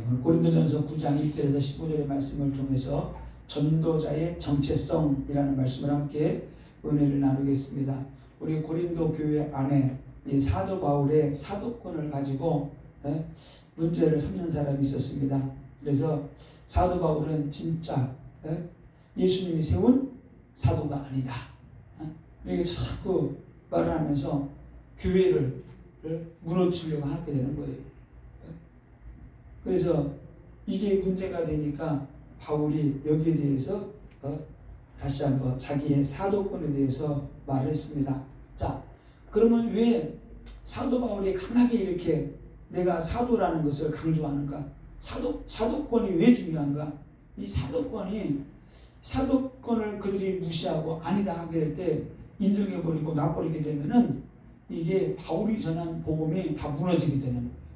오늘 고린도전서 9장 1절에서 15절의 말씀을 통해서 전도자의 정체성이라는 말씀을 함께 은혜를 나누겠습니다. 우리 고린도 교회 안에 이 사도 바울의 사도권을 가지고 문제를 삼는 사람이 있었습니다. 그래서 사도 바울은 진짜 예수님이 세운 사도가 아니다, 이렇게 자꾸 말을 하면서 교회를 무너뜨리려고 하게 되는 거예요. 그래서 이게 문제가 되니까 바울이 여기에 대해서 다시 한번 자기의 사도권에 대해서 말을 했습니다. 자, 그러면 왜 사도 바울이 강하게 이렇게 내가 사도라는 것을 강조하는가? 사도권이 왜 중요한가? 이 사도권을 그들이 무시하고 아니다 하게 될 때 인정해버리고 놔버리게 되면은 이게 바울이 전한 복음이 다 무너지게 되는 거예요.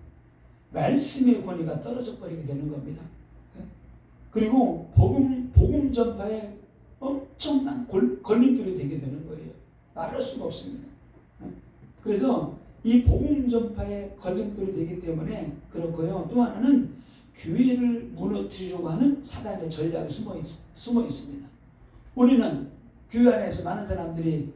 말씀의 권위가 떨어져 버리게 되는 겁니다. 그리고 복음 전파에 엄청난 걸림돌이 되게 되는 거예요. 말할 수가 없습니다. 그래서 이 복음 전파에 걸림돌이 되기 때문에 그렇고요. 또 하나는 교회를 무너뜨리려고 하는 사단의 전략이 숨어 있습니다. 우리는 교회 안에서 많은 사람들이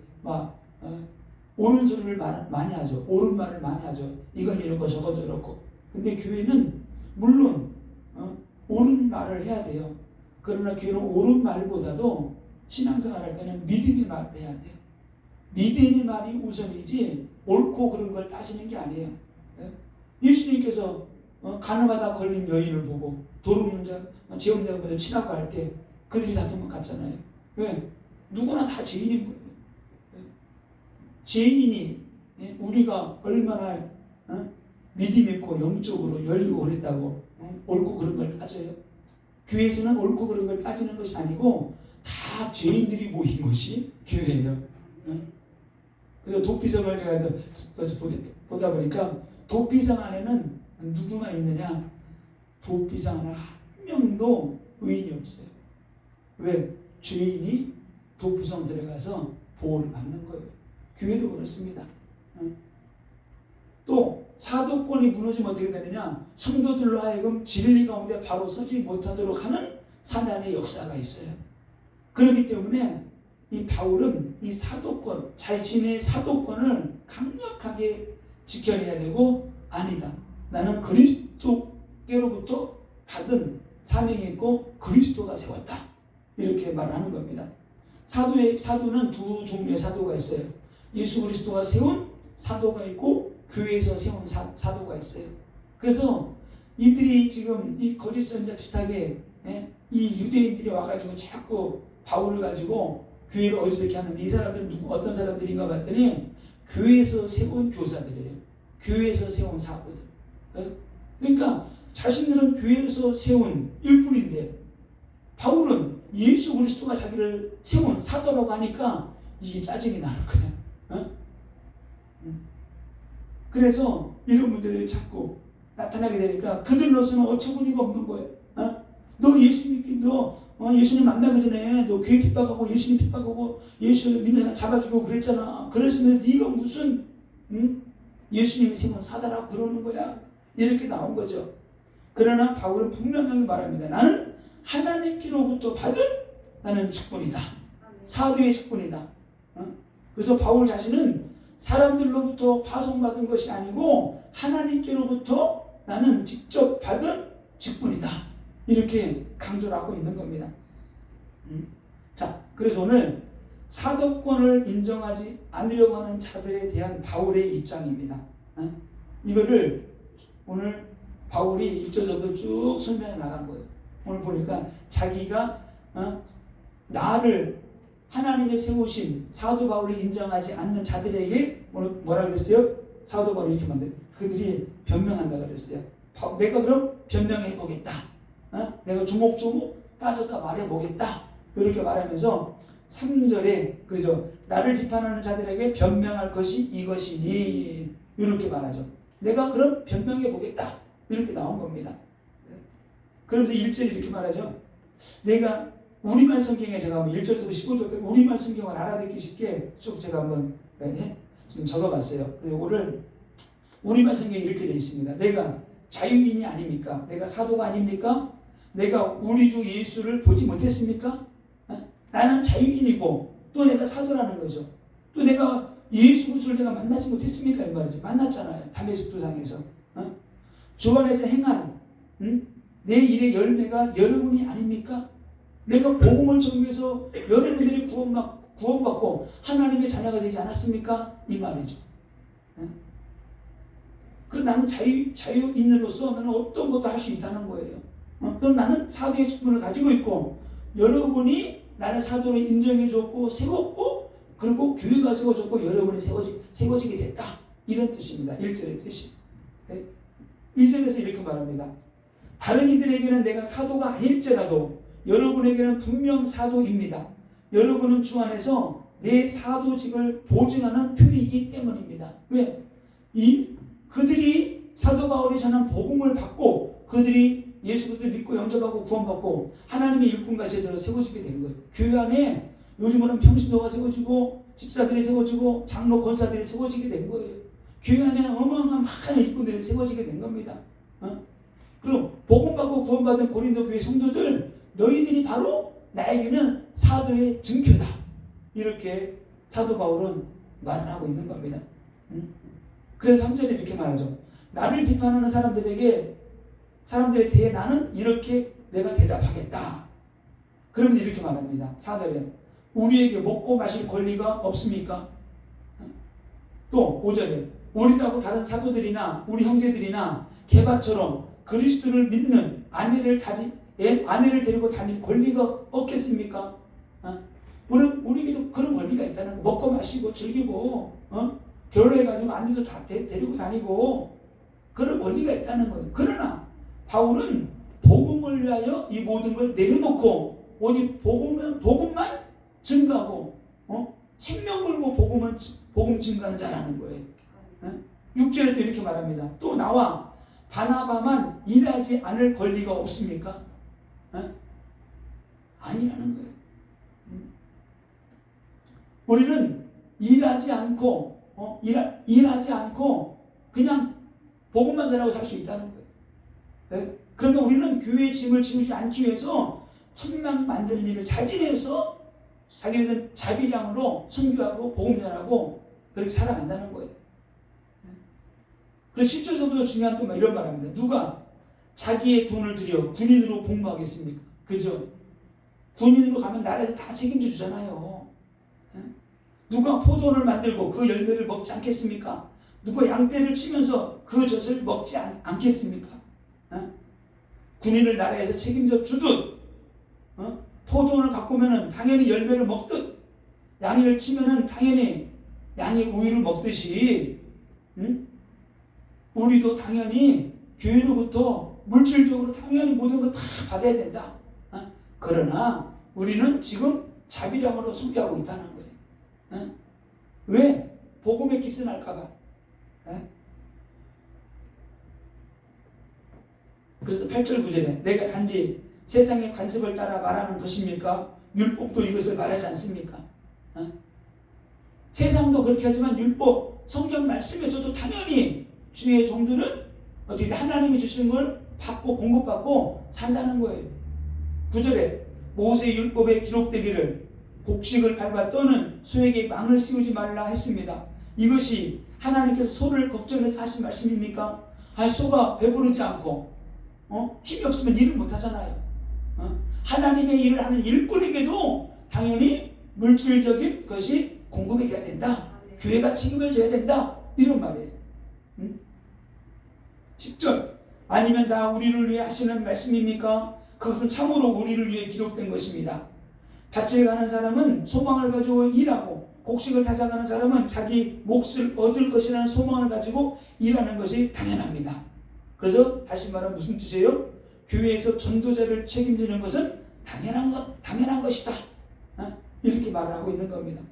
옳은 소리를 많이 하죠. 옳은 말을 많이 하죠. 이건 이렇고 저건 저렇고. 근데 교회는 물론 옳은 말을 해야 돼요. 그러나 교회는 옳은 말보다도 신앙생활 할 때는 믿음의 말을 해야 돼요. 믿음의 말이 우선이지 옳고 그런 걸 따지는 게 아니에요. 예수님께서 가늠하다 걸린 여인을 보고 도둑문자 죄업자보다 친하고 할 때 그들이 다 도망갔잖아요. 왜? 누구나 다 죄인인 거예요. 죄인이 우리가 얼마나 믿음 있고 영적으로 열리고 그랬다고 옳고 그런 걸 따져요. 교회에서는 옳고 그런 걸 따지는 것이 아니고 다 죄인들이 모인 것이 교회예요. 그래서 도피성을 제가 보다 보니까 도피성 안에는 누구만 있느냐? 도피성 안에 한 명도 의인이 없어요. 왜? 죄인이 도피성 들어가서 보호를 받는 거예요. 교회도 그렇습니다. 또 사도권이 무너지면 어떻게 되느냐? 성도들로 하여금 진리 가운데 바로 서지 못하도록 하는 사단의 역사가 있어요. 그렇기 때문에 이 바울은 이 사도권, 자신의 사도권을 강력하게 지켜내야 되고, 아니다, 나는 그리스도께로부터 받은 사명이 있고 그리스도가 세웠다, 이렇게 말하는 겁니다. 사도는 두 종류의 사도가 있어요. 예수 그리스도가 세운 사도가 있고 교회에서 세운 사도가 있어요. 그래서 이들이 지금 이 거짓 선자 비슷하게 이 유대인들이 와가지고 자꾸 바울을 가지고 교회를 어지럽게 하는데, 이 사람들은 어떤 사람들인가 봤더니 교회에서 세운 교사들이에요. 교회에서 세운 사도들. 그러니까 자신들은 교회에서 세운 일꾼인데 바울은 예수 그리스도가 자기를 세운 사도라고 하니까 이게 짜증이 나는 거야. 그래서 이런 문제들이 자꾸 나타나게 되니까 그들로서는 어처구니가 없는 거예요. 너 예수 믿기, 예수님 만나기 전에 너 교회 핍박하고 예수님 핍박하고 예수 믿는 사람 잡아주고 그랬잖아. 그랬으면 네가 무슨 예수님이 세운 사다라고 그러는 거야. 이렇게 나온 거죠. 그러나 바울은 분명하게 말합니다. 나는 하나님께로부터 받은 나는 직분이다. 사도의 직분이다. 그래서 바울 자신은 사람들로부터 파송받은 것이 아니고 하나님께로부터 나는 직접 받은 직분이다, 이렇게 강조를 하고 있는 겁니다. 자, 그래서 오늘 사도권을 인정하지 않으려고 하는 자들에 대한 바울의 입장입니다. 이거를 오늘 바울이 1절부터 쭉 설명해 나간 거예요. 오늘 보니까 자기가 나를 하나님의 세우신 사도 바울이 인정하지 않는 자들에게 뭐라 그랬어요? 사도 바울이 이렇게 만들어요. 그들이 변명한다 그랬어요. 내가 그럼 변명해 보겠다. 내가 조목조목 따져서 말해 보겠다, 이렇게 말하면서 3절에 그죠? 나를 비판하는 자들에게 변명할 것이 이것이니, 이렇게 말하죠. 내가 그럼 변명해 보겠다, 이렇게 나온 겁니다. 그러면서 1절에 이렇게 말하죠. 내가 우리말 성경에 제가 한번 1절에서 15절까지 우리말 성경을 알아듣기 쉽게 쭉 제가 한번 좀 적어봤어요. 이거를 우리말 성경에 이렇게 되어 있습니다. 내가 자유인이 아닙니까? 내가 사도가 아닙니까? 내가 우리 주 예수를 보지 못했습니까? 나는 자유인이고 또 내가 사도라는 거죠. 또 내가 예수 그리스도를 내가 만나지 못했습니까? 이 말이죠. 만났잖아요. 다메섹 도상에서. 주 안에서 행한 내 일의 열매가 여러분이 아닙니까? 내가 복음을 전개해서 여러분들이 구원받고 하나님의 자녀가 되지 않았습니까? 이 말이죠. 그래서 나는 자유인으로서 나는 어떤 것도 할 수 있다는 거예요. 그럼 나는 사도의 직분을 가지고 있고 여러분이 나를 사도로 인정해 줬고 세웠고 그리고 교회가 세워졌고 여러분이 세워지게 됐다. 이런 뜻입니다. 1절의 뜻이. 2절에서 이렇게 말합니다. 다른 이들에게는 내가 사도가 아닐지라도 여러분에게는 분명 사도입니다. 여러분은 주 안에서 내 사도직을 보증하는 표이기 때문입니다. 왜? 그들이 사도 바울이 전한 복음을 받고 그들이 예수 그리스도를 믿고 영접하고 구원받고 하나님의 일꾼과 제대로 세워지게 된 거예요. 교회 안에 요즘은 평신도가 세워지고 집사들이 세워지고 장로 권사들이 세워지게 된 거예요. 교회 안에 어마어마한 많은 일꾼들이 세워지게 된 겁니다. 그럼 복음받고 구원받은 고린도 교회 성도들 너희들이 바로 나에게는 사도의 증표다. 이렇게 사도 바울은 말을 하고 있는 겁니다. 그래서 3절에 이렇게 말하죠. 나를 비판하는 사람들에 대해 나는 이렇게 내가 대답하겠다. 그러면 이렇게 말합니다. 4절에 우리에게 먹고 마실 권리가 없습니까? 또 5절에 우리라고 다른 사도들이나 우리 형제들이나 게바처럼 그리스도를 믿는 아내를 데리고 다닐 권리가 없겠습니까? 우리에게도 그런 권리가 있다는 거. 먹고 마시고 즐기고 결혼해가지고 아내도 다 데리고 다니고 그런 권리가 있다는 거예요. 그러나 바울은 복음을 위하여 이 모든 걸 내려놓고 오직 복음만 증가하고 생명 걸고 복음 증가하는 자라는 거예요. 6절에 또 이렇게 말합니다. 또 나와 바나바만 일하지 않을 권리가 없습니까? 아니라는 거예요. 우리는 일하지 않고 그냥 복음만 전하고 살 수 있다는 거예요. 네? 그러면 우리는 교회의 짐을 지우지 않기 위해서 천명 만드는 일을 자진해서 자기네들 자비량으로 선교하고 복음 전하고 그렇게 살아간다는 거예요. 네? 그래서 실제적으로 중요한 건 이런 말합니다. 누가 자기의 돈을 들여 군인으로 복무하겠습니까? 그죠? 군인으로 가면 나라에서 다 책임져 주잖아요. 네? 누가 포도를 만들고 그 열매를 먹지 않겠습니까? 누가 양떼를 치면서 그 젖을 먹지 않겠습니까? 군인을 나라에서 책임져 주듯 포도를 갖고 오면 당연히 열매를 먹듯 양이를 치면 당연히 양이 우유를 먹듯이 우리도 당연히 교회로부터 물질적으로 당연히 모든 걸 다 받아야 된다. 그러나 우리는 지금 자비량으로 선교하고 있다는 거예요. 왜? 복음에 기스날까봐. 그래서 8절 9절에 내가 단지 세상의 관습을 따라 말하는 것입니까? 율법도 이것을 말하지 않습니까? 세상도 그렇게 하지만 율법, 성경 말씀에서도 당연히 주의 종들은 어떻게 하나님이 주신 걸 받고 공급받고 산다는 거예요. 9절에 모세 율법에 기록되기를 곡식을 밟아 떠는 소에게 망을 씌우지 말라 했습니다. 이것이 하나님께서 소를 걱정해서 하신 말씀입니까? 소가 배부르지 않고 힘이 없으면 일을 못하잖아요. 하나님의 일을 하는 일꾼에게도 당연히 물질적인 것이 공급이 돼야 된다. 교회가 책임을 져야 된다. 이런 말이에요. 10절 아니면 다 우리를 위해 하시는 말씀입니까? 그것은 참으로 우리를 위해 기록된 것입니다. 밭을 가는 사람은 소망을 가지고 일하고 곡식을 타작하는 사람은 자기 몫을 얻을 것이라는 소망을 가지고 일하는 것이 당연합니다. 그래서 다시 말하면 무슨 뜻이에요? 교회에서 전도자를 책임지는 것은 당연한 것이다. 이렇게 말을 하고 있는 겁니다.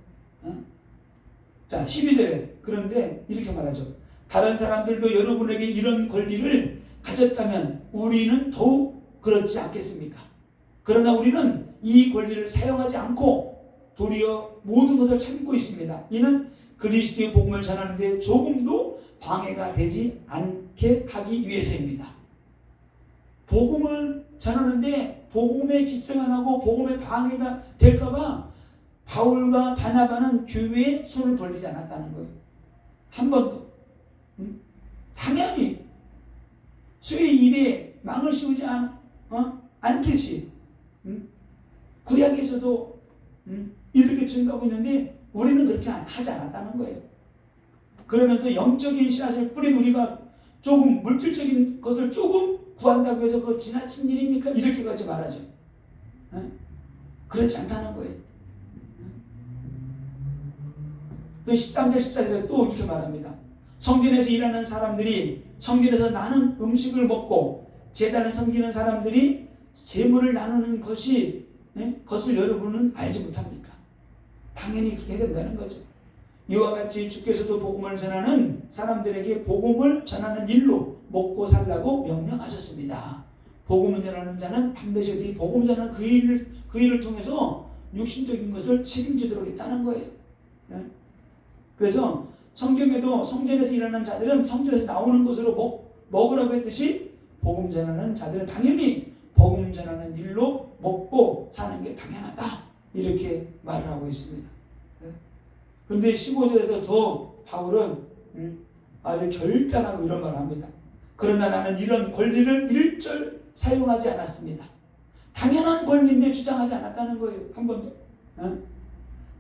자, 12절에 그런데 이렇게 말하죠. 다른 사람들도 여러분에게 이런 권리를 가졌다면 우리는 더욱 그렇지 않겠습니까? 그러나 우리는 이 권리를 사용하지 않고 도리어 모든 것을 참고 있습니다. 이는 그리스도의 복음을 전하는 데 조금도 방해가 되지 않게 하기 위해서입니다. 복음을 전하는데 복음에 기승 안 하고 복음에 방해가 될까봐 바울과 바나바는 교회에 손을 벌리지 않았다는 거예요. 한 번도. 당연히 수의 입에 망을 씌우지 않듯이 구약에서도 이렇게 증거하고 있는데 우리는 그렇게 하지 않았다는 거예요. 그러면서 영적인 씨앗을 뿌린 우리가 조금 물질적인 것을 조금 구한다고 해서 그거 지나친 일입니까? 이렇게 가지 말아죠. 그렇지 않다는 거예요. 또 13절 14절에 또 이렇게 말합니다. 성전에서 일하는 사람들이 성전에서 나눈 음식을 먹고 제단을 섬기는 사람들이 재물을 나누는 것을 여러분은 알지 못합니까? 당연히 그렇게 된다는 거죠. 이와 같이 주께서도 복음을 전하는 사람들에게 복음을 전하는 일로 먹고 살라고 명령하셨습니다. 복음을 전하는 자는 반드시 어디 복음 전하는 그 일을 통해서 육신적인 것을 책임지도록 했다는 거예요. 그래서 성경에도 성전에서 일하는 자들은 성전에서 나오는 것으로 먹으라고 했듯이 복음 전하는 자들은 당연히 복음 전하는 일로 먹고 사는 게 당연하다. 이렇게 말을 하고 있습니다. 그런데 15절에서 더 바울은 아주 결단하고 이런 말을 합니다. 그러나 나는 이런 권리를 일절 사용하지 않았습니다. 당연한 권리인데 주장하지 않았다는 거예요. 한 번도.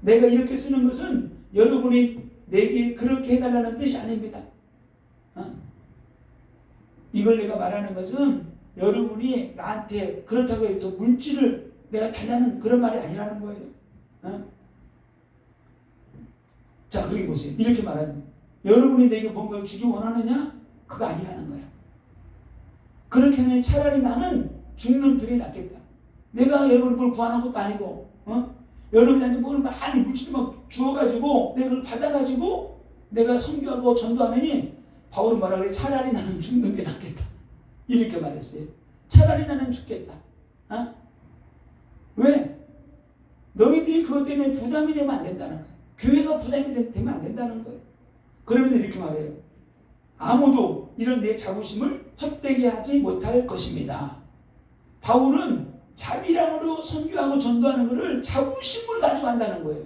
내가 이렇게 쓰는 것은 여러분이 내게 그렇게 해달라는 뜻이 아닙니다. 이걸 내가 말하는 것은 여러분이 나한테 그렇다고 해서 물질을 내가 달라는 그런 말이 아니라는 거예요. 자, 그리고 보세요. 이렇게 말합니다. 여러분이 내게 뭔가를 주기 원하느냐? 그거 아니라는 거야. 그렇게 하면 차라리 나는 죽는 편이 낫겠다. 내가 여러분을 뭘 구하는 것도 아니고, 여러분한테 뭘 많이 물질을 막 주어가지고, 내가 그걸 받아가지고, 내가 선교하고 전도하느니, 바울은 뭐라 그래? 차라리 나는 죽는 게 낫겠다. 이렇게 말했어요. 차라리 나는 죽겠다. 왜? 너희들이 그것 때문에 부담이 되면 안 된다는 거예요. 교회가 부담이 되면 안 된다는 거예요. 그러면서 이렇게 말해요. 아무도 이런 내 자부심을 헛되게 하지 못할 것입니다. 바울은 자비랑으로 선교하고 전도하는 것을 자부심을 가지고 한다는 거예요.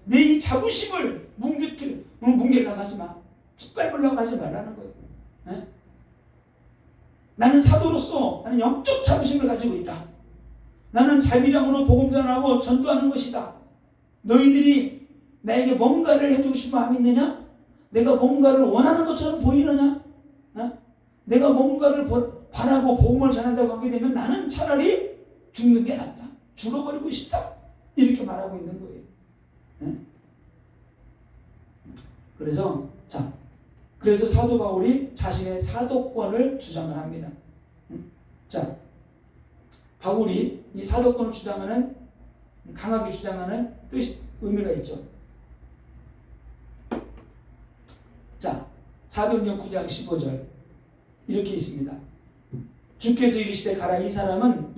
내 이 자부심을 뭉개려고 하지 마. 짓밟으려고 하지 말라는 거예요. 나는 사도로서 나는 영적 자부심을 가지고 있다. 나는 자비랑으로 복음 전하고 전도하는 것이다. 너희들이 나에게 뭔가를 해주고 싶은 마음이 있느냐? 내가 뭔가를 원하는 것처럼 보이느냐? 내가 뭔가를 바라고 복음을 전한다고 하게 되면 나는 차라리 죽는 게 낫다. 죽어버리고 싶다. 이렇게 말하고 있는 거예요. 그래서 사도 바울이 자신의 사도권을 주장을 합니다. 자, 바울이 이 사도권을 주장하는, 강하게 주장하는 의미가 있죠. 자, 사도행전 9장 15절 이렇게 있습니다. 주께서 이르시되 가라. 이 사람은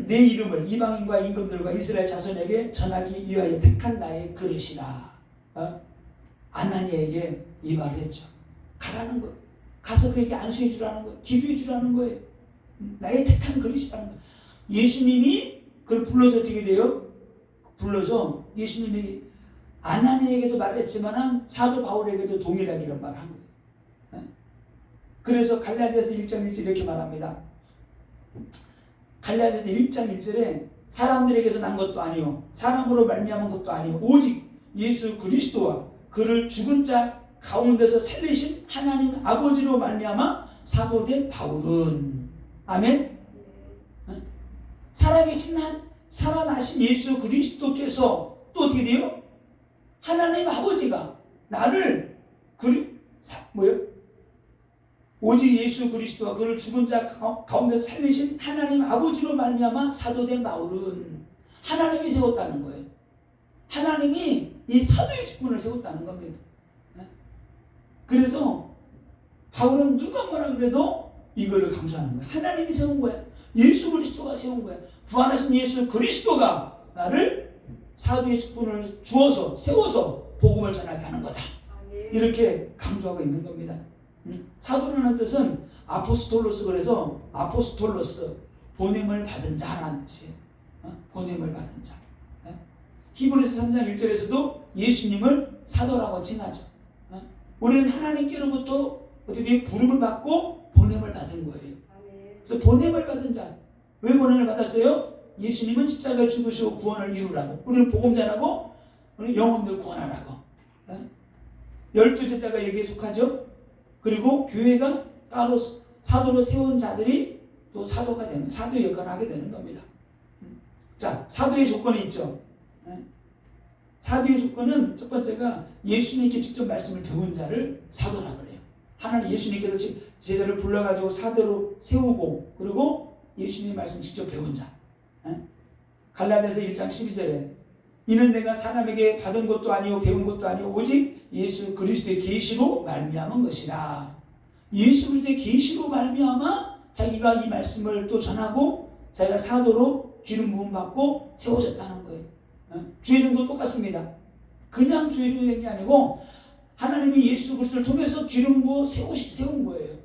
내 이름을 이방인과 임금들과 이스라엘 자손에게 전하기 위하여 택한 나의 그릇이다. 아나니에게 이 말을 했죠. 가라는 거예요. 가서 그에게 안수해 주라는 거예요. 기도해 주라는 거예요. 나의 택한 그릇이라는 거예요. 예수님이 그걸 불러서 어떻게 돼요? 불러서 예수님이 아나니에게도 말했지만 사도 바울에게도 동일하게 이런 말을 한 거예요. 그래서 갈라디아서 1장 1절 이렇게 말합니다. 갈라디아서 1장 1절에 사람들에게서 난 것도 아니요 사람으로 말미암은 것도 아니요 오직 예수 그리스도와 그를 죽은 자 가운데서 살리신 하나님 아버지로 말미암아 사도된 바울은 아멘. 살아나신 예수 그리스도께서 또 어떻게 돼요? 하나님 아버지가 나를 오직 예수 그리스도와 그를 죽은 자 가운데서 살리신 하나님 아버지로 말미암아 사도된 바울은 하나님이 세웠다는 거예요. 하나님이 이 사도의 직분을 세웠다는 겁니다. 그래서 바울은 누가 뭐라 그래도 이거를 강조하는 거야. 하나님이 세운 거야. 예수 그리스도가 세운 거야. 부활하신 예수 그리스도가 나를 사도의 직분을 주어서 세워서 복음을 전하게 하는 거다. 이렇게 강조하고 있는 겁니다. 사도라는 뜻은 아포스톨로스, 그래서 아포스톨로스, 보냄을 받은 자라는 뜻이에요. 보냄을 받은 자. 히브리서 3장 1절에서도 예수님을 사도라고 칭하죠. 우리는 하나님께로부터 어떻게 부름을 받고 보냄을 받은 거예요. 그래서 보냄을 받은 자. 왜 보냄을 받았어요? 예수님은 십자가에 죽으시고 구원을 이루라고. 우리는 복음 전하고 우리는 영혼들 구원하라고. 12제자가 여기에 속하죠. 그리고 교회가 따로 사도로 세운 자들이 또 사도가 되는, 사도의 역할을 하게 되는 겁니다. 자, 사도의 조건이 있죠. 사도의 조건은 첫 번째가 예수님께 직접 말씀을 배운 자를 사도라 그래요. 하나님 예수님께서 제자를 불러가지고 사도로 세우고, 그리고 예수님의 말씀 직접 배운 자. 갈라디아서 1장 12절에 이는 내가 사람에게 받은 것도 아니요 배운 것도 아니요 오직 예수 그리스도의 계시로 말미암은 것이라. 예수 그리스도의 계시로 말미암아 자기가 이 말씀을 또 전하고 자기가 사도로 기름 부음 받고 세워졌다는 거예요. 주의 종도 똑같습니다. 그냥 주의 종이 된 게 아니고 하나님이 예수 그리스도를 통해서 기름 부어 세운 거예요.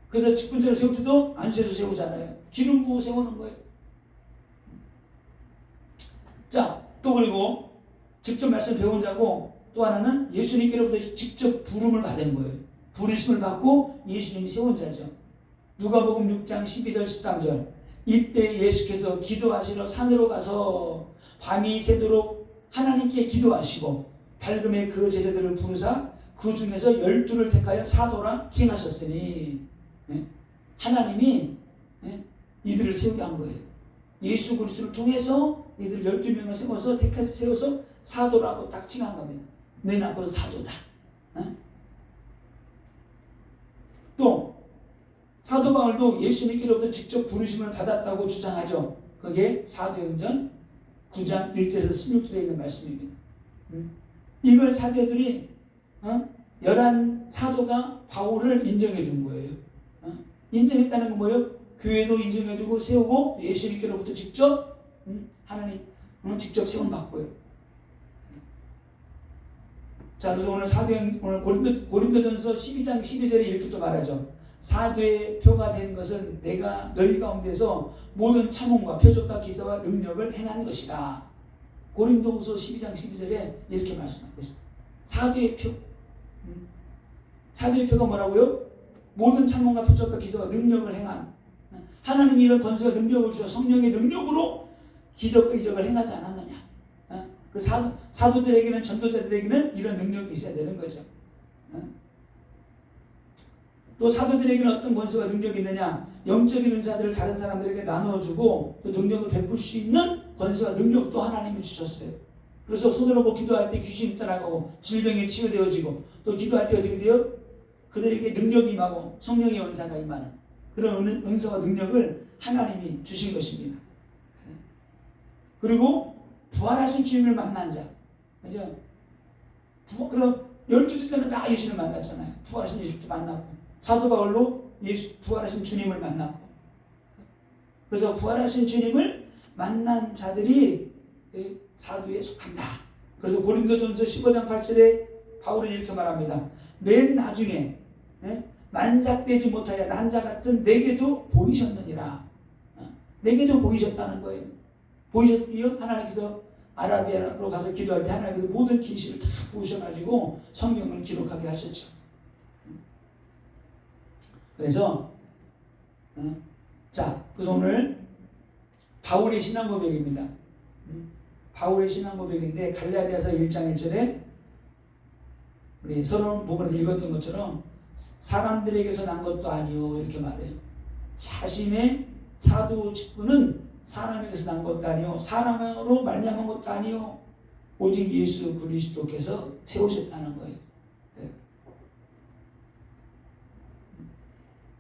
그래서 직분자를 세울 때도 안수해서 세우잖아요. 기름 부어 세우는 거예요. 자, 또 그리고 직접 말씀 배운 자고, 또 하나는 예수님께로부터 직접 부름을 받은 거예요. 부르심을 받고 예수님이 세운 자죠. 누가복음 6장 12절 13절 이때 예수께서 기도하시러 산으로 가서 밤이 새도록 하나님께 기도하시고 밝음에 그 제자들을 부르사 그 중에서 12를 택하여 사도라 칭하셨으니, 하나님이 이들을 세우게 한 거예요. 예수 그리스도를 통해서 이들 12명을 세워서 택해서 세워서 사도라고 딱 칭한 겁니다. 내 앞으로 사도다. 또 사도 바울도 예수님께로부터 직접 부르심을 받았다고 주장하죠. 그게 사도행전 9장 1절에서 16절에 있는 말씀입니다. 이걸 사도들이 11 사도가 바울을 인정해 준 거예요. 인정했다는 건 뭐예요? 교회도 인정해 주고 세우고 예수님께로부터 직접 하나님 직접 세움 받고요. 자, 그래서 오늘 고린도전서 12장 12절에 이렇게 또 말하죠. 사도의 표가 되는 것은 내가 너희 가운데서 모든 참음과 표적과 기사와 능력을 행한 것이다. 고린도후서 12장 12절에 이렇게 말씀하고 있습니다. 사도의 표. 사도의 표가 뭐라고요? 모든 참음과 표적과 기사와 능력을 행한. 하나님이 이런 권세와 능력을 주셔 성령의 능력으로 기적과 이적을 행하지 않았느냐. 그 사도들에게는, 전도자들에게는 이런 능력이 있어야 되는 거죠. 또 사도들에게는 어떤 권세와 능력이 있느냐? 영적인 은사들을 다른 사람들에게 나누어주고 또 능력을 베풀 수 있는 권세와 능력도 하나님이 주셨어요. 그래서 손으로 뭐 기도할 때 귀신이 떠나가고 질병이 치유되어지고, 또 기도할 때 어떻게 돼요? 그들에게 능력이 임하고 성령의 은사가 임하는 그런 은사와 능력을 하나님이 주신 것입니다. 그리고 부활하신 주님을 만난 자. 그죠? 그럼 12제자는 다 예수를 만났잖아요. 부활하신 예수도 만났고, 사도 바울로 부활하신 주님을 만났고. 그래서 부활하신 주님을 만난 자들이 사도에 속한다. 그래서 고린도전서 15장 8절에 바울은 이렇게 말합니다. 맨 나중에 만삭되지 못하여 난자 같은 내게도 보이셨느니라. 내게도 보이셨다는 거예요. 보이셨기요? 하나님께서 아라비아로 가서 기도할 때 하나님께서 모든 계시를 다 부으셔가지고 성경을 기록하게 하셨죠. 그래서 그래서 오늘 바울의 신앙 고백입니다. 바울의 신앙 고백인데 갈라디아서 1장 1절에 우리 서론 부분을 읽었던 것처럼 사람들에게서 난 것도 아니요 이렇게 말해요. 자신의 사도 직분은 사람에게서 난 것도 아니요 사람으로 말미암은 것도 아니요 오직 예수 그리스도께서 세우셨다는 거예요.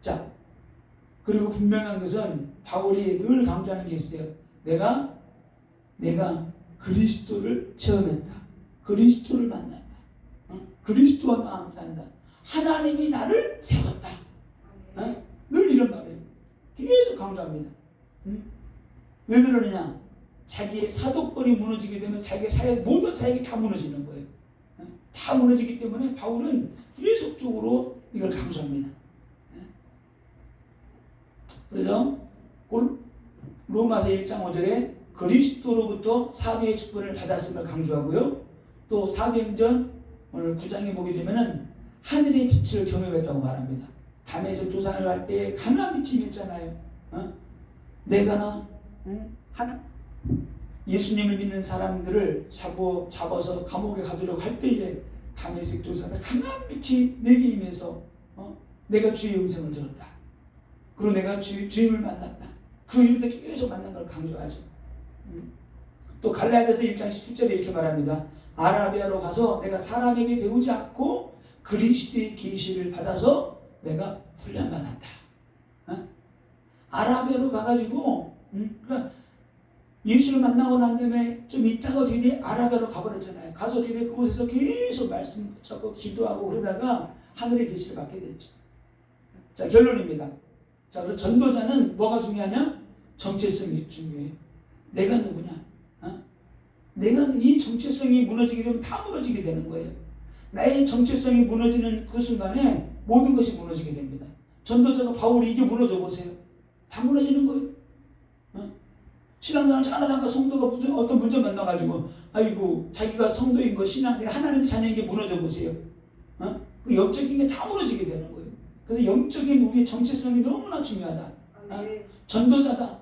자, 그리고 분명한 것은 바울이 늘 강조하는 게 있어요. 내가 그리스도를 체험했다. 그리스도를 만났다. 그리스도와 마음한다. 하나님이 나를 세웠다. 늘 이런 말이에요. 계속 강조합니다. 왜 그러느냐? 자기의 사도권이 무너지게 되면 자기의 사역, 모든 사역이 다 무너지는 거예요. 다 무너지기 때문에 바울은 계속적으로 이걸 강조합니다. 그래서 로마서 1장 5절에 그리스도로부터 사도의 직분을 받았음을 강조하고요. 또 사도행전 오늘 9장에 보게 되면은 하늘의 빛을 경험했다고 말합니다. 담에서 조상을 할 때 강한 빛이 있잖아요. 내가나 하나 예수님을 믿는 사람들을 잡아서 감옥에 가두려고 할 때에 담에색 조상의 강한 빛이 내게 임해서 내가 주의 음성을 들었다. 그리고 내가 주님을 만났다. 그 이유도 계속 만난 걸 강조하죠. 또 갈라디아서 1장 17절에 이렇게 말합니다. 아라비아로 가서 내가 사람에게 배우지 않고 그리스도의 계시를 받아서 내가 훈련받았다. 아라비아로 가가지고 그러니까 예수를 만나고 난 다음에 좀 있다가 어떻게 아라비아로 가버렸잖아요. 가서 어떻게 그곳에서 계속 말씀 붙잡고 기도하고 그러다가 하늘의 계시를 받게 됐죠. 자, 결론입니다. 자, 그럼 전도자는 뭐가 중요하냐? 정체성이 중요해. 내가 누구냐? 내가 이 정체성이 무너지게 되면 다 무너지게 되는 거예요. 나의 정체성이 무너지는 그 순간에 모든 것이 무너지게 됩니다. 전도자가 바울이 이게 무너져 보세요. 다 무너지는 거예요. 신앙생활 잘하다가 성도가 어떤 문제 만나가지고 아이고 자기가 성도인 거 신앙 내가 하나님의 자녀인 게 무너져 보세요. 그 영적인 게 다 무너지게 되는 거예요. 그래서 영적인 우리의 정체성이 너무나 중요하다. 전도자다.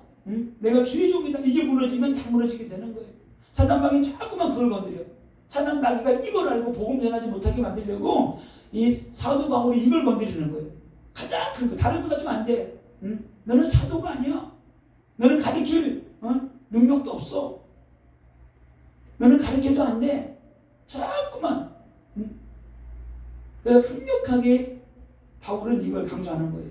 내가 주의 종이다. 이게 무너지면 다 무너지게 되는 거예요. 사단 마귀는 자꾸만 그걸 건드려. 사단 마귀가 이걸 알고 복음 전하지 못하게 만들려고 이 사도 바울이 이걸 건드리는 거예요. 가장 큰 거. 다른 거 가지면 안 돼. 너는 사도가 아니야. 너는 가르칠 능력도 없어. 너는 가르쳐도 안 돼. 자꾸만. 그래서 강력하게 바울은 이걸 강조하는 거예요.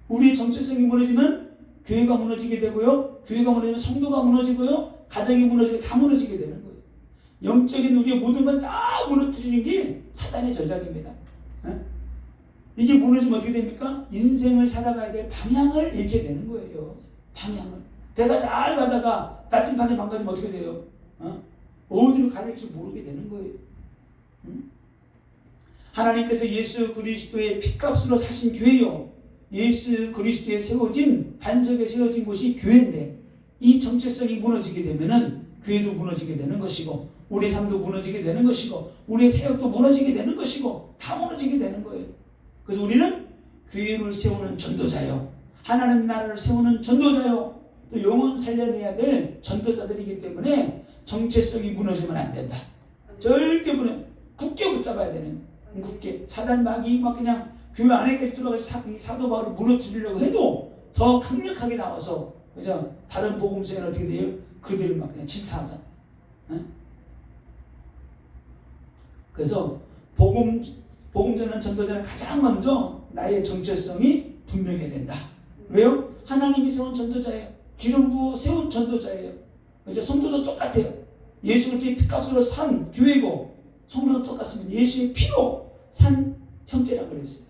우리의 정체성이 무너지면 교회가 무너지게 되고요. 교회가 무너지면 성도가 무너지고요. 가정이 무너지고 다 무너지게 되는 거예요. 영적인 우리의 모든 걸 다 무너뜨리는 게 사단의 전략입니다. 이게 무너지면 어떻게 됩니까? 인생을 살아가야 될 방향을 잃게 되는 거예요. 방향을. 내가 잘 가다가 나침반에 망가지면 어떻게 돼요? 어디로 가야 될지 모르게 되는 거예요. 하나님께서 예수 그리스도의 핏값으로 사신 교회요. 예수 그리스도에 세워진 반석에 세워진 곳이 교회인데 이 정체성이 무너지게 되면은 교회도 무너지게 되는 것이고 우리의 삶도 무너지게 되는 것이고 우리의 사역도 무너지게 되는 것이고 다 무너지게 되는 거예요. 그래서 우리는 교회를 세우는 전도자요. 하나님 나라를 세우는 전도자요. 또 영혼 살려내야 될 전도자들이기 때문에 정체성이 무너지면 안 된다. 절대 굳게 붙잡아야 되는 굳게. 사단 마귀 막 그냥 교회 안에까지 들어가서 사도 바울을 무너뜨리려고 해도 더 강력하게 나와서 그죠? 다른 복음서에는 어떻게 돼요? 그들을 막 그냥 질타하잖아요. 그래서 복음 전하는 전도자는 가장 먼저 나의 정체성이 분명해야 된다. 왜요? 하나님이 세운 전도자예요. 기름 부어 세운 전도자예요. 그죠? 성도도 똑같아요. 예수 그리스도의 피값으로 산 교회고 성도도 똑같습니다. 예수의 피로 산 형제라고 그랬어요.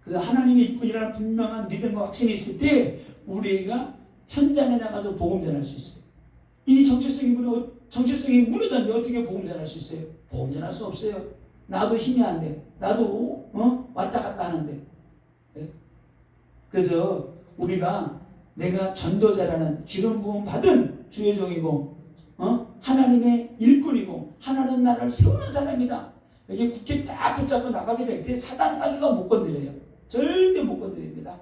그래서 하나님의 일꾼이라는 분명한 믿음과 확신이 있을 때 우리가 현장에 나가서 복음 전할 수 있어요. 이 정체성이 무너졌는데 어떻게 복음 전할 수 있어요? 복음 전할 수 없어요. 나도 힘이 안 돼. 나도 왔다 갔다 하는데. 네? 그래서 우리가 내가 전도자라는 기름 부음 받은 주의 종이고 하나님의 일꾼이고 하나님 나라를 세우는 사람이다. 이게 굳게 딱 붙잡고 나가게 될 때 사단 마귀가 못 건드려요. 절대 못 건드립니다.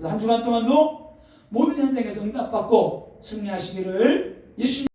한 주간 동안도 모든 현장에서 응답받고 승리하시기를 예수